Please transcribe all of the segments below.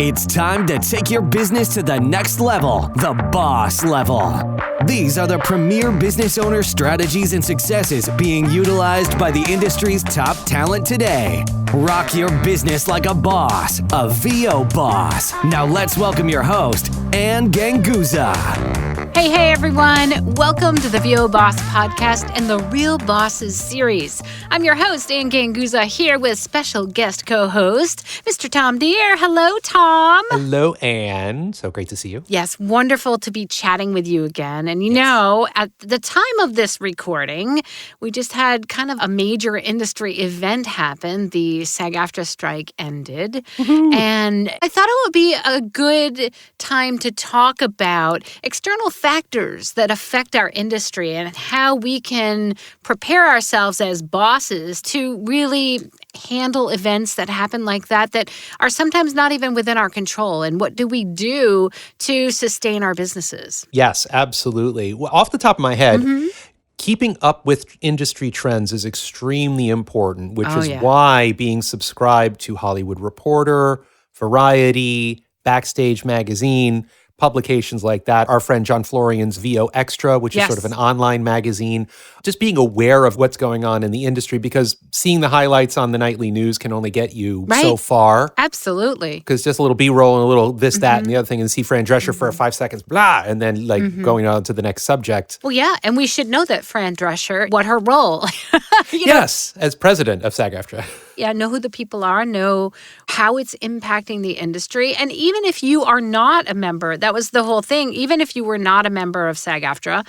It's time to take your business to the next level, the boss level. These are the premier business owner strategies and successes being utilized by the industry's top talent today. Rock your business like a boss, a VO boss. Now let's welcome your host, Ann Ganguza. Hey everyone. Welcome to the VO Boss Podcast and the Real Bosses series. I'm your host, Ann Ganguza, here with special guest co-host, Mr. Tom Dheere. Hello, Tom. Hello, Ann. So great to see you. Yes, wonderful to be chatting with you again. And you know, at the time of this recording, we just had kind of a major industry event happen. The SAG-AFTRA strike ended. Woo-hoo. And I thought it would be a good time to talk about external factors that affect our industry and how we can prepare ourselves as bosses to really handle events that happen like that are sometimes not even within our control. And what do we do to sustain our businesses? Yes, absolutely. Well, off the top of my head, keeping up with industry trends is extremely important, which is why being subscribed to Hollywood Reporter, Variety, Backstage Magazine, publications like that. Our friend John Florian's VO Extra, which is sort of an online magazine. Just being aware of what's going on in the industry, because seeing the highlights on the nightly news can only get you so far. Absolutely. Because just a little B-roll and a little this, that, and the other thing, and see Fran Drescher for 5 seconds, blah, and then going on to the next subject. Well, yeah, and we should know that Fran Drescher, what her role. Yes, as president of SAG-AFTRA. Yeah, know who the people are, know how it's impacting the industry. And even if you are not a member, that was the whole thing, even if you were not a member of SAG-AFTRA,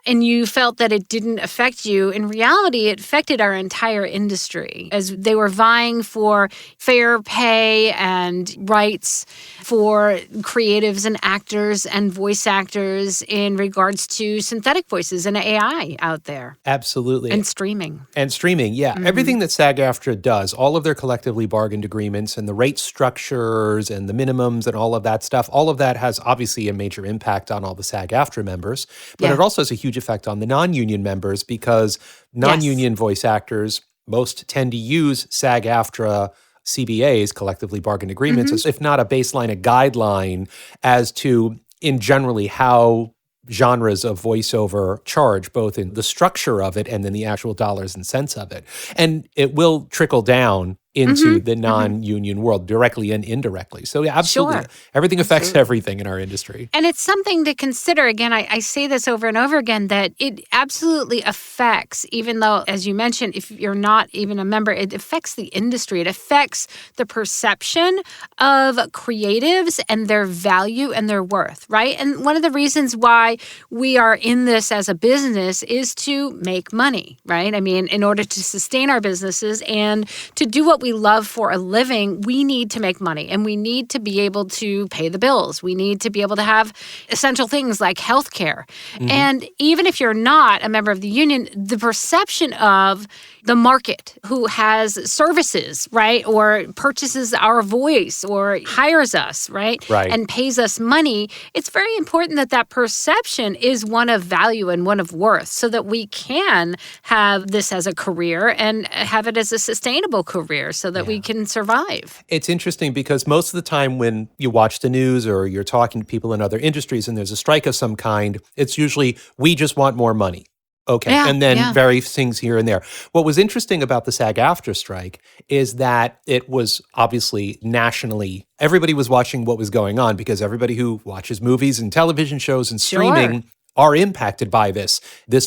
and you felt that it didn't affect you, in reality, it affected our entire industry as they were vying for fair pay and rights for creatives and actors and voice actors in regards to synthetic voices and AI out there. Absolutely. And streaming. Everything that SAG-AFTRA does, all of their collectively bargained agreements and the rate structures and the minimums and all of that stuff, all of that has obviously a major impact on all the SAG-AFTRA members, but it also has a huge effect on the non-union members, because non-union voice actors, most tend to use SAG-AFTRA CBAs, collectively bargained agreements, as if not a baseline, a guideline as to, in generally, how genres of voiceover charge, both in the structure of it and then the actual dollars and cents of it. And it will trickle down into the non-union world, directly and indirectly. So absolutely, everything affects everything in our industry. And it's something to consider. Again, I say this over and over again, that it absolutely affects, even though, as you mentioned, if you're not even a member, it affects the industry. It affects the perception of creatives and their value and their worth, right? And one of the reasons why we are in this as a business is to make money, right? I mean, in order to sustain our businesses and to do what we love for a living, we need to make money, and we need to be able to pay the bills. We need to be able to have essential things like healthcare. And even if you're not a member of the union, the perception of the market who has services, right, or purchases our voice or hires us, right, and pays us money, it's very important that that perception is one of value and one of worth, so that we can have this as a career and have it as a sustainable career, so that we can survive. It's interesting because most of the time when you watch the news or you're talking to people in other industries and there's a strike of some kind, it's usually, we just want more money. Okay, and then various things here and there. What was interesting about the SAG-AFTRA strike is that it was obviously nationally, everybody was watching what was going on, because everybody who watches movies and television shows and streaming are impacted by this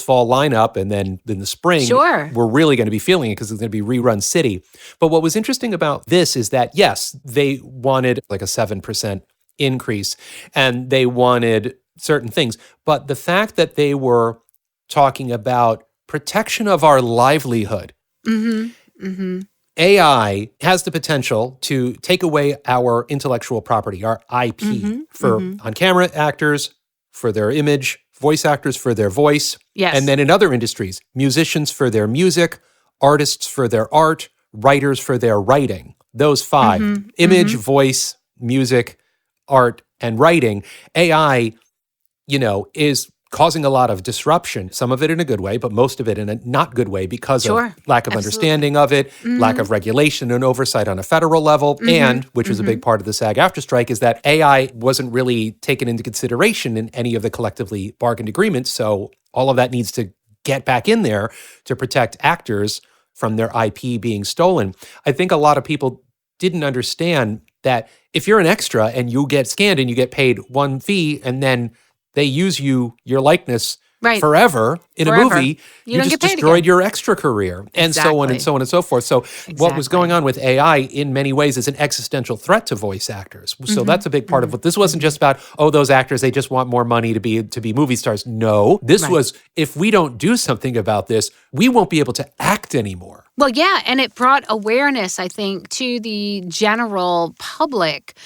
fall lineup, and then in the spring, we're really going to be feeling it because it's going to be rerun city. But what was interesting about this is that, yes, they wanted like a 7% increase, and they wanted certain things. But the fact that they were talking about protection of our livelihood, AI has the potential to take away our intellectual property, our IP, for on-camera actors, for their image, voice actors for their voice, and then in other industries, musicians for their music, artists for their art, writers for their writing. Those five, image, voice, music, art, and writing. AI, is causing a lot of disruption, some of it in a good way, but most of it in a not good way because of lack of understanding of it, lack of regulation and oversight on a federal level, and, which was a big part of the SAG-AFTRA strike, is that AI wasn't really taken into consideration in any of the collectively bargained agreements. So all of that needs to get back in there to protect actors from their IP being stolen. I think a lot of people didn't understand that if you're an extra and you get scanned and you get paid one fee and then they use your likeness forever in a movie, you just destroyed your extra career, and so on and so on and so forth. So what was going on with AI in many ways is an existential threat to voice actors. So that's a big part of what this wasn't just about, those actors, they just want more money to be movie stars. No, this was, if we don't do something about this, we won't be able to act anymore. Well, yeah, and it brought awareness, I think, to the general public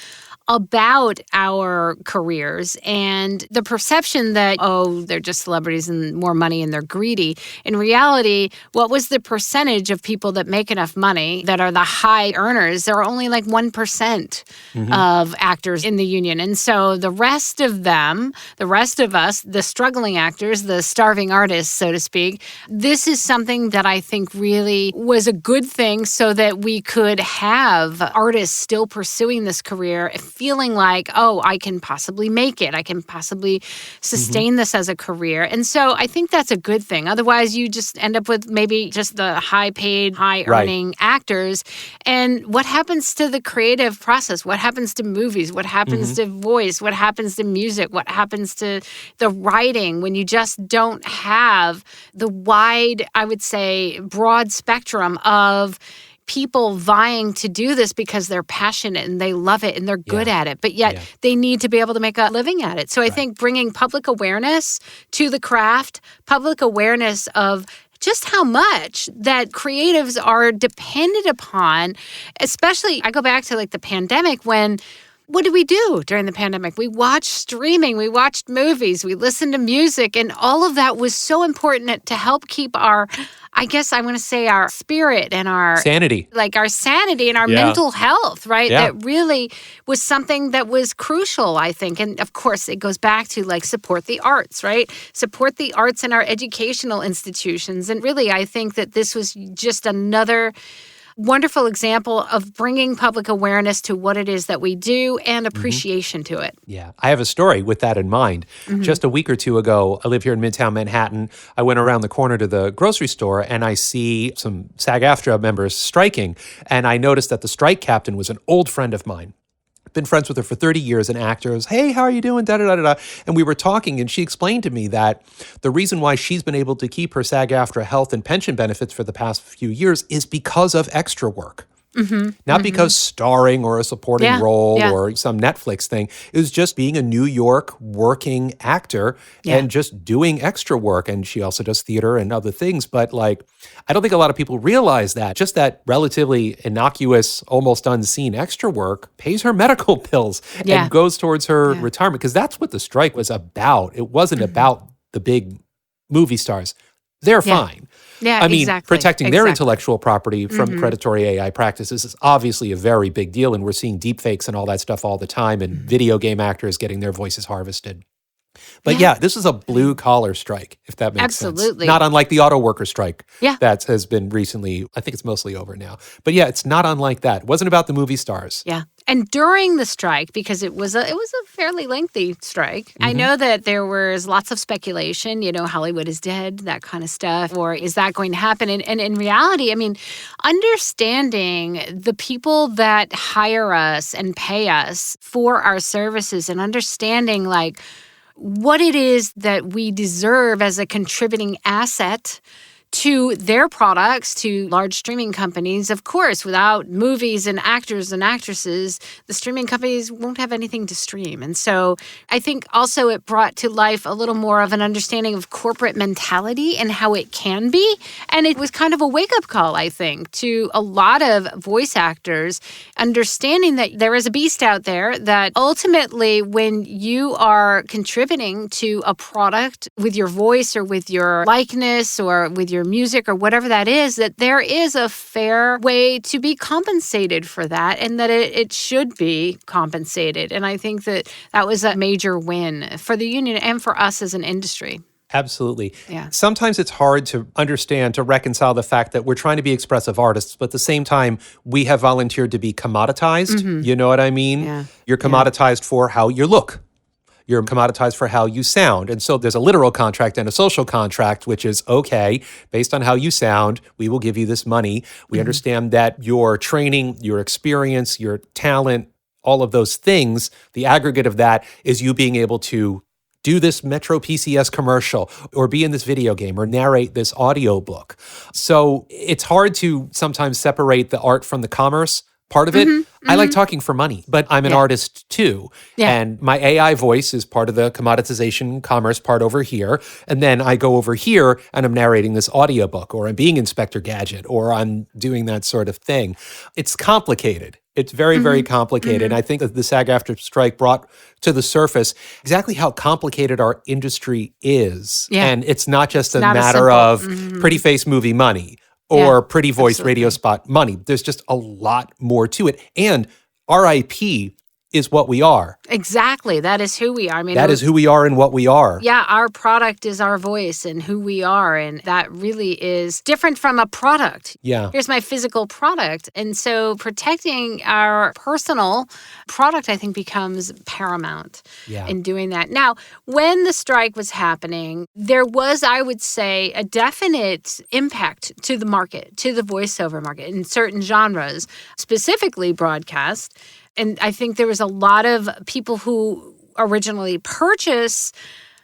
about our careers and the perception that, they're just celebrities and more money and they're greedy. In reality, what was the percentage of people that make enough money that are the high earners? There are only like 1% of actors in the union. And so the rest of them, the rest of us, the struggling actors, the starving artists, so to speak, this is something that I think really was a good thing so that we could have artists still pursuing this career, feeling like, I can possibly make it. I can possibly sustain this as a career. And so I think that's a good thing. Otherwise, you just end up with maybe just the high-paid, high-earning actors. And what happens to the creative process? What happens to movies? What happens to voice? What happens to music? What happens to the writing when you just don't have the wide, I would say, broad spectrum of people vying to do this because they're passionate and they love it and they're good at it, but yet they need to be able to make a living at it. So I think bringing public awareness to the craft, public awareness of just how much that creatives are dependent upon, especially, I go back to like the pandemic when, what did we do during the pandemic? We watched streaming, we watched movies, we listened to music, and all of that was so important to help keep our, I guess I want to say our spirit and our sanity. Like our sanity and our mental health, right? Yeah. That really was something that was crucial, I think. And of course, it goes back to like support the arts, right? Support the arts in our educational institutions. And really, I think that this was just another wonderful example of bringing public awareness to what it is that we do and appreciation to it. Yeah. I have a story with that in mind. Just a week or two ago, I live here in Midtown Manhattan. I went around the corner to the grocery store and I see some SAG-AFTRA members striking. And I noticed that the strike captain was an old friend of mine. Been friends with her for 30 years, an actor. Hey, how are you doing? Da-da-da-da-da. And we were talking, and she explained to me that the reason why she's been able to keep her SAG-AFTRA health and pension benefits for the past few years is because of extra work. Not because starring or a supporting role or some Netflix thing. It was just being a New York working actor and just doing extra work. And she also does theater and other things. But like, I don't think a lot of people realize that. Just that relatively innocuous, almost unseen extra work pays her medical bills and goes towards her retirement. Because that's what the strike was about. It wasn't about the big movie stars. They're fine. Yeah, I mean, protecting their intellectual property from predatory AI practices is obviously a very big deal, and we're seeing deepfakes and all that stuff all the time, and video game actors getting their voices harvested. But this is a blue-collar strike, if that makes sense. Not unlike the auto worker strike that has been recently, I think it's mostly over now. But it's not unlike that. It wasn't about the movie stars. Yeah. And during the strike, because it was a fairly lengthy strike, I know that there was lots of speculation, Hollywood is dead, that kind of stuff, or is that going to happen? And in reality, I mean, understanding the people that hire us and pay us for our services and understanding like what it is that we deserve as a contributing asset to their products, to large streaming companies. Of course, without movies and actors and actresses, the streaming companies won't have anything to stream. And so I think also it brought to life a little more of an understanding of corporate mentality and how it can be. And it was kind of a wake-up call, I think, to a lot of voice actors, understanding that there is a beast out there that ultimately when you are contributing to a product with your voice or with your likeness or with your your music or whatever that is, that there is a fair way to be compensated for that and that it should be compensated. And I think that was a major win for the union and for us as an industry. Absolutely. Yeah. Sometimes it's hard to understand, to reconcile the fact that we're trying to be expressive artists, but at the same time, we have volunteered to be commoditized. You know what I mean? Yeah. You're commoditized for how you look. You're commoditized for how you sound. And so there's a literal contract and a social contract, which is, okay, based on how you sound, we will give you this money. We understand that your training, your experience, your talent, all of those things, the aggregate of that is you being able to do this Metro PCS commercial or be in this video game or narrate this audiobook. So it's hard to sometimes separate the art from the commerce part of it. I like talking for money, but I'm an artist too. And my AI voice is part of the commoditization commerce part over here. And then I go over here and I'm narrating this audiobook, or I'm being Inspector Gadget, or I'm doing that sort of thing. It's complicated. It's very, very complicated. And I think that the SAG-AFTRA strike brought to the surface exactly how complicated our industry is. Yeah. And it's not just a not as matter simple. of pretty face movie money or pretty voice radio spot money. There's just a lot more to it. And RIP is what we are. Exactly. That is who we are. I mean, that is who we are and what we are. Yeah, our product is our voice and who we are. And that really is different from a product. Yeah. Here's my physical product. And so protecting our personal product, I think, becomes paramount in doing that. Now, when the strike was happening, there was, I would say, a definite impact to the market, to the voiceover market in certain genres, specifically broadcast. And I think there was a lot of people who originally purchased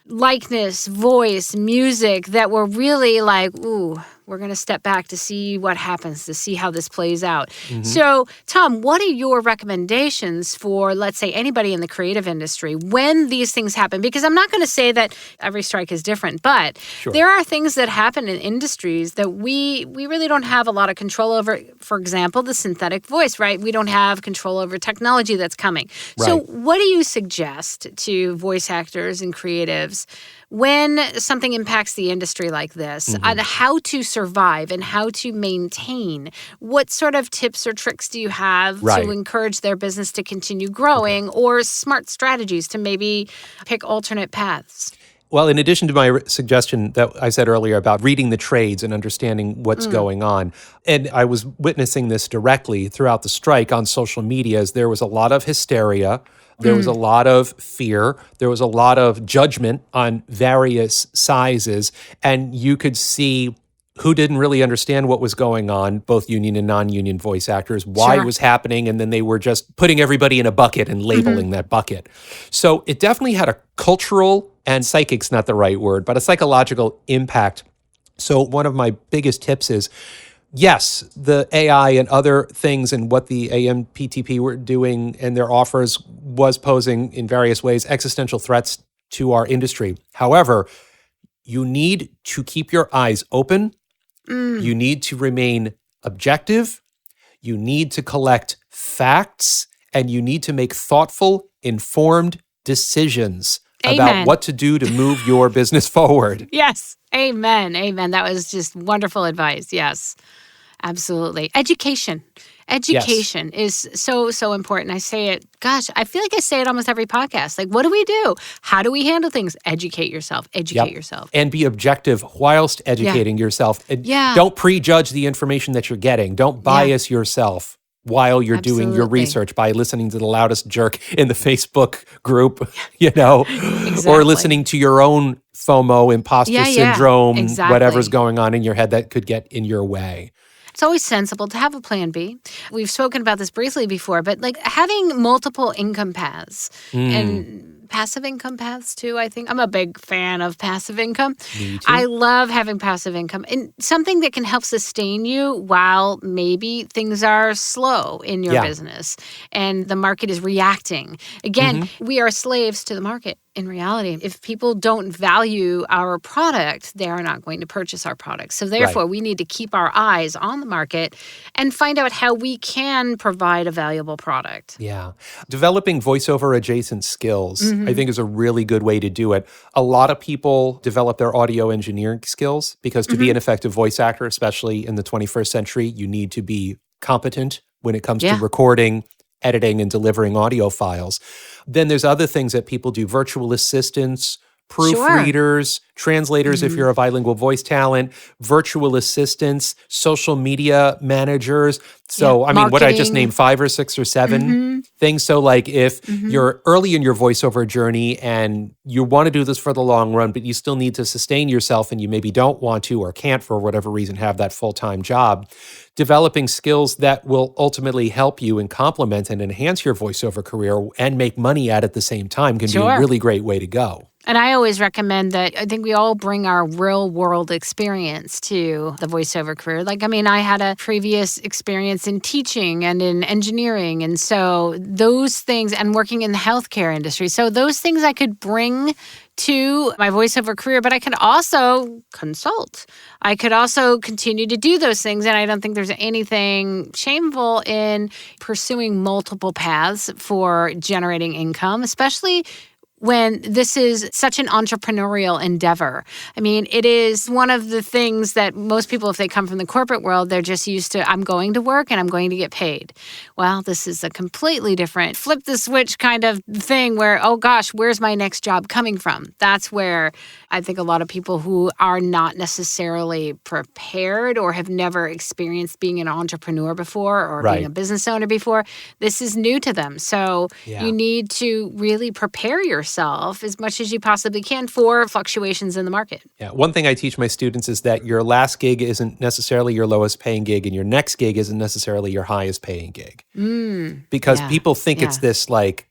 likeness, voice, music that were really like, ooh, we're going to step back to see what happens, to see how this plays out. So, Tom, what are your recommendations for, let's say, anybody in the creative industry when these things happen? Because I'm not going to say that every strike is different, but there are things that happen in industries that we really don't have a lot of control over. For example, the synthetic voice, right? We don't have control over technology that's coming. So what do you suggest to voice actors and creatives when something impacts the industry like this, on how to survive and how to maintain? What sort of tips or tricks do you have to encourage their business to continue growing, or smart strategies to maybe pick alternate paths? Well, in addition to my suggestion that I said earlier about reading the trades and understanding what's going on, and I was witnessing this directly throughout the strike on social media, as there was a lot of hysteria. There was a lot of fear. There was a lot of judgment on various sizes. And you could see who didn't really understand what was going on, both union and non-union voice actors, why it was happening. And then they were just putting everybody in a bucket and labeling that bucket. So it definitely had a cultural, and psychic's not the right word, but a psychological impact. So one of my biggest tips is, yes, the AI and other things and what the AMPTP were doing and their offers was posing in various ways existential threats to our industry. However, you need to keep your eyes open. You need to remain objective. You need to collect facts, and you need to make thoughtful, informed decisions about what to do to move your business forward. Yes. Amen. Amen. That was just wonderful advice. Yes. Absolutely. Education is so important. I say it, gosh, I feel like I say it almost every podcast. Like, what do we do? How do we handle things? Educate yourself. And be objective whilst educating yourself. And don't prejudge the information that you're getting. Don't bias yourself while you're doing your research by listening to the loudest jerk in the Facebook group, or listening to your own FOMO, imposter syndrome, whatever's going on in your head that could get in your way. It's always sensible to have a plan B. We've spoken about this briefly before, but like having multiple income paths and passive income paths too, I think. I'm a big fan of passive income. Me too. I love having passive income and something that can help sustain you while maybe things are slow in your business and the market is reacting. Again, we are slaves to the market. in reality. If people don't value our product, they are not going to purchase our product. So therefore, we need to keep our eyes on the market and find out how we can provide a valuable product. Yeah. Developing voiceover adjacent skills, I think, is a really good way to do it. A lot of people develop their audio engineering skills because to be an effective voice actor, especially in the 21st century, you need to be competent when it comes to recording, editing, and delivering audio files. Then there's other things that people do: virtual assistants, proofreaders, translators if you're a bilingual voice talent, virtual assistants, social media managers. So, I mean, what I just named 5 or 6 or 7 things. So like if you're early in your voiceover journey and you want to do this for the long run, but you still need to sustain yourself and you maybe don't want to or can't for whatever reason have that full-time job, developing skills that will ultimately help you and complement and enhance your voiceover career and make money at the same time can be a really great way to go. And I always recommend that. I think we all bring our real world experience to the voiceover career. Like, I mean, I had a previous experience in teaching and in engineering. And so those things, and working in the healthcare industry. So those things I could bring to my voiceover career, but I could also consult. I could also continue to do those things. And I don't think there's anything shameful in pursuing multiple paths for generating income, especially when this is such an entrepreneurial endeavor. I mean, it is one of the things that most people, if they come from the corporate world, they're just used to, I'm going to work and I'm going to get paid. Well, this is a completely different flip the switch kind of thing where, oh gosh, where's my next job coming from? That's where I think a lot of people who are not necessarily prepared or have never experienced being an entrepreneur before or being a business owner before, this is new to them. So you need to really prepare yourself as much as you possibly can for fluctuations in the market. Yeah. One thing I teach my students is that your last gig isn't necessarily your lowest paying gig and your next gig isn't necessarily your highest paying gig. Because people think it's this like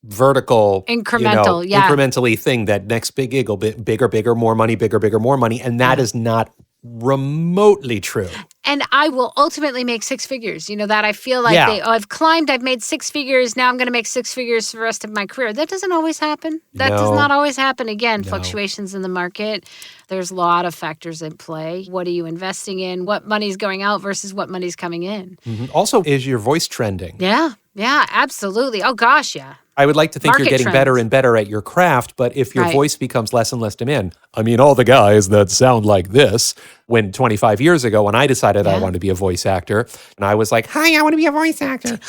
vertical, incrementally thing that next big gig will be bigger, more money, bigger, more money. And that is not remotely true. And I will ultimately make 6 figures. You know, that I feel like I've climbed, I've made 6 figures. Now I'm going to make 6 figures for the rest of my career. That doesn't always happen. That does not always happen. Again, fluctuations in the market. There's a lot of factors in play. What are you investing in? What money's going out versus what money's coming in? Also, is your voice trending? Yeah, absolutely. Oh gosh, yeah. I would like to think you're getting better and better at your craft, but if your voice becomes less and less demand, I mean, all the guys that sound like this, when 25 years ago, when I decided I wanted to be a voice actor, and I was like, hi, I want to be a voice actor.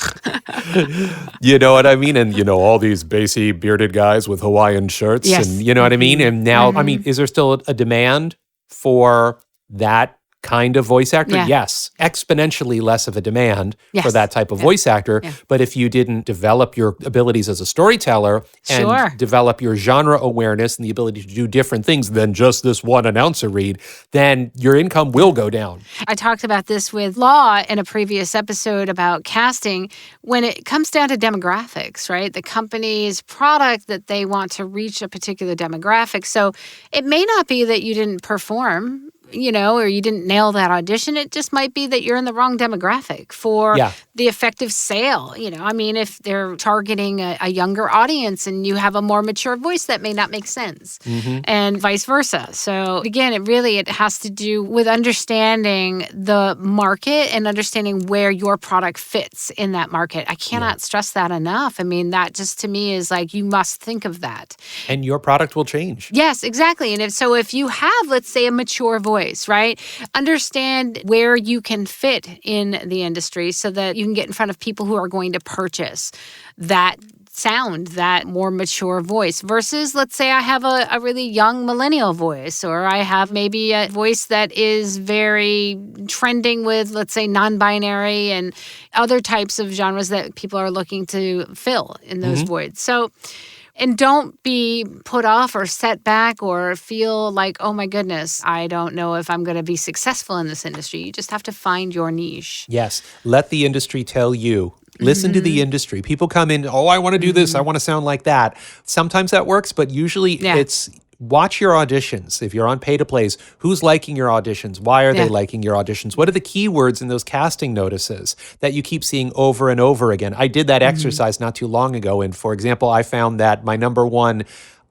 You know what I mean? And, you know, all these bassy bearded guys with Hawaiian shirts, and you know what I mean? And now, I mean, is there still a demand for that kind of voice actor? Yes. Exponentially less of a demand for that type of voice actor. But if you didn't develop your abilities as a storyteller and develop your genre awareness and the ability to do different things than just this one announcer read, then your income will go down. I talked about this with Law in a previous episode about casting. When it comes down to demographics, right? The company's product that they want to reach a particular demographic. So it may not be that you didn't perform, you know, or you didn't nail that audition. It just might be that you're in the wrong demographic for the effective sale. You know, I mean, if they're targeting a younger audience and you have a more mature voice, that may not make sense, and vice versa. So again, it has to do with understanding the market and understanding where your product fits in that market. I cannot stress that enough. I mean, that just to me is like, you must think of that. And your product will change. Yes, exactly. And if you have, let's say, a mature voice, right? Understand where you can fit in the industry so that you can get in front of people who are going to purchase that sound, that more mature voice versus, let's say, I have a really young millennial voice, or I have maybe a voice that is very trending with, let's say, non-binary and other types of genres that people are looking to fill in those voids. So, and don't be put off or set back or feel like, oh my goodness, I don't know if I'm going to be successful in this industry. You just have to find your niche. Yes. Let the industry tell you. Listen to the industry. People come in, oh, I want to do this. I want to sound like that. Sometimes that works, but usually it's watch your auditions. If you're on pay-to-plays, who's liking your auditions? Why are they liking your auditions? What are the keywords in those casting notices that you keep seeing over and over again? I did that exercise not too long ago. And for example, I found that my number one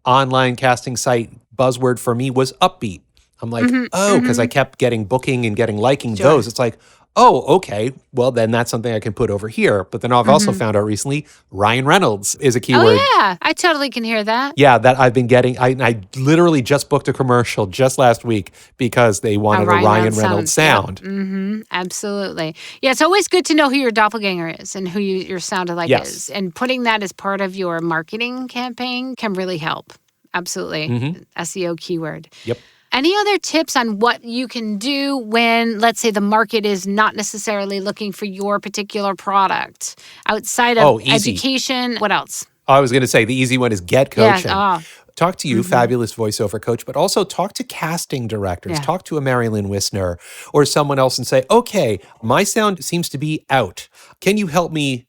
online casting site buzzword for me was upbeat. I'm like, because I kept getting booking and getting liking those. It's like, oh, okay, well, then that's something I can put over here. But then I've also found out recently, Ryan Reynolds is a keyword. Oh, yeah. I totally can hear that. Yeah, that I've been getting. I literally just booked a commercial just last week because they wanted a Ryan Reynolds sound. Yep. Absolutely. Yeah, it's always good to know who your doppelganger is and who your sound-alike is. And putting that as part of your marketing campaign can really help. Absolutely. SEO keyword. Yep. Any other tips on what you can do when, let's say, the market is not necessarily looking for your particular product? Outside of education, what else? I was going to say the easy one is get coaching. Yeah. Talk to you, fabulous voiceover coach, but also talk to casting directors. Yeah. Talk to a Mary Lynn Wisner or someone else and say, okay, my sound seems to be out. Can you help me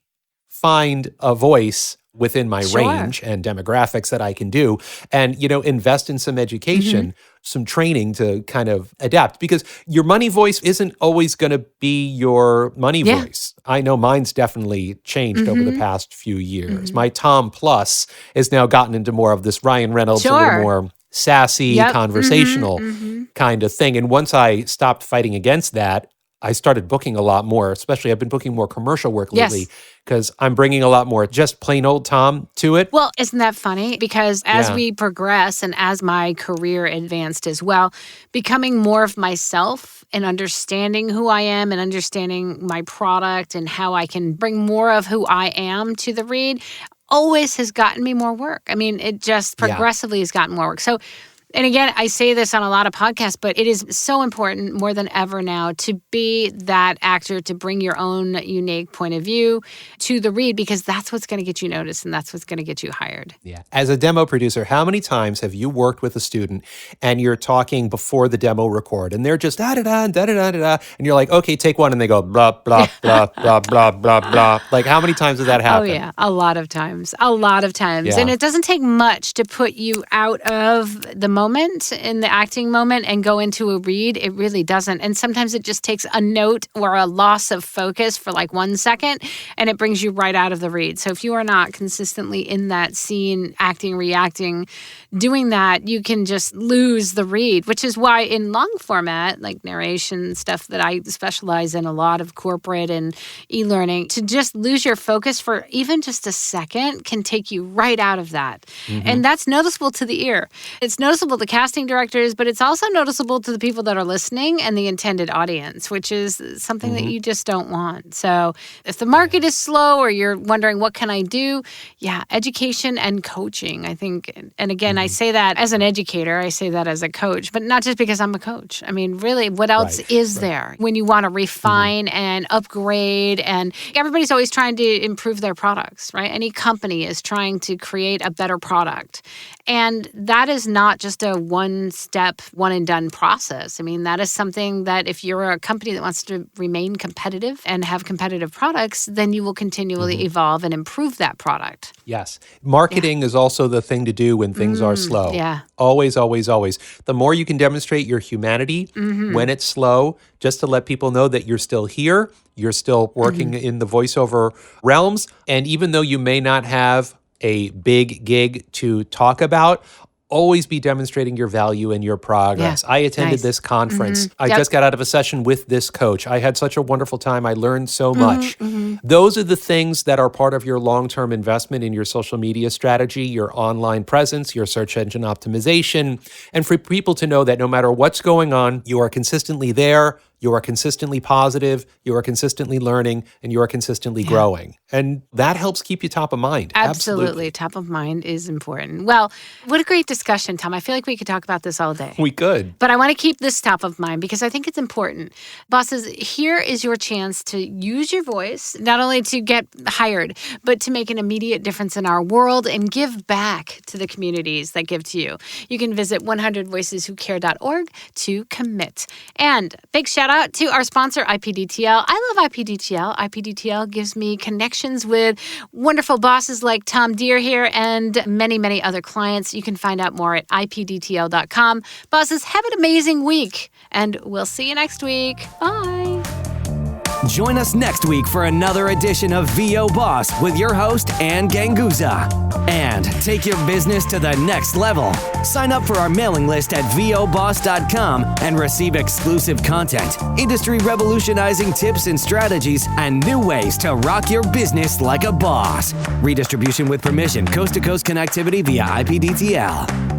find a voice within my range and demographics that I can do, and, invest in some education, some training to kind of adapt, because your money voice isn't always going to be your money voice. I know mine's definitely changed over the past few years. My Tom Plus has now gotten into more of this Ryan Reynolds, a little more sassy, conversational kind of thing. And once I stopped fighting against that, I started booking a lot more, especially I've been booking more commercial work lately because I'm bringing a lot more just plain old Tom to it. Well, isn't that funny? Because as we progress and as my career advanced as well, becoming more of myself and understanding who I am and understanding my product and how I can bring more of who I am to the read always has gotten me more work. I mean, it just progressively has gotten more work. So, and again, I say this on a lot of podcasts, but it is so important more than ever now to be that actor, to bring your own unique point of view to the read, because that's what's going to get you noticed and that's what's going to get you hired. Yeah. As a demo producer, how many times have you worked with a student and you're talking before the demo record and they're just da-da-da, da-da-da-da-da, and you're like, okay, take one, and they go blah, blah, blah, blah, blah, blah, blah. Like, how many times does that happen? Oh, yeah. A lot of times. A lot of times. Yeah. And it doesn't take much to put you out of the moment, in the acting moment, and go into a read. It really doesn't. And sometimes it just takes a note or a loss of focus for like 1 second, and it brings you right out of the read. So if you are not consistently in that scene, acting, reacting, doing that, you can just lose the read, which is why in long format, like narration stuff that I specialize in, a lot of corporate and e-learning, to just lose your focus for even just a second can take you right out of that. And that's noticeable to the ear. It's noticeable to casting directors, but it's also noticeable to the people that are listening and the intended audience, which is something that you just don't want. So if the market is slow or you're wondering, what can I do? Yeah, education and coaching, I think. And again, I say that as an educator, I say that as a coach, but not just because I'm a coach. I mean, really, what else is there when you want to refine and upgrade? And everybody's always trying to improve their products, right? Any company is trying to create a better product. And that is not just a one-step, one-and-done process. I mean, that is something that if you're a company that wants to remain competitive and have competitive products, then you will continually evolve and improve that product. Yes. Marketing is also the thing to do when things are slow. Yeah. Always, always, always. The more you can demonstrate your humanity when it's slow, just to let people know that you're still here, you're still working in the voiceover realms, and even though you may not have a big gig to talk about, always be demonstrating your value and your progress. I attended this conference. I just got out of a session with this coach. I had such a wonderful time. I learned so much. Those are the things that are part of your long-term investment in your social media strategy, your online presence, your search engine optimization, and for people to know that no matter what's going on, you are consistently there, you are consistently positive, you are consistently learning, and you are consistently growing. And that helps keep you top of mind. Absolutely. Top of mind is important. Well, what a great discussion, Tom. I feel like we could talk about this all day. We could. But I want to keep this top of mind because I think it's important. Bosses, here is your chance to use your voice, not only to get hired, but to make an immediate difference in our world and give back to the communities that give to you. You can visit 100voiceswhocare.org to commit. And big shout out to our sponsor, IPDTL. I love IPDTL. IPDTL gives me connections with wonderful bosses like Tom Dheere here and many, many other clients. You can find out more at IPDTL.com. Bosses, have an amazing week, and we'll see you next week. Bye. Join us next week for another edition of VO Boss with your host, Ann Ganguza. And take your business to the next level. Sign up for our mailing list at voboss.com and receive exclusive content, industry revolutionizing tips and strategies, and new ways to rock your business like a boss. Redistribution with permission, coast-to-coast connectivity via IPDTL.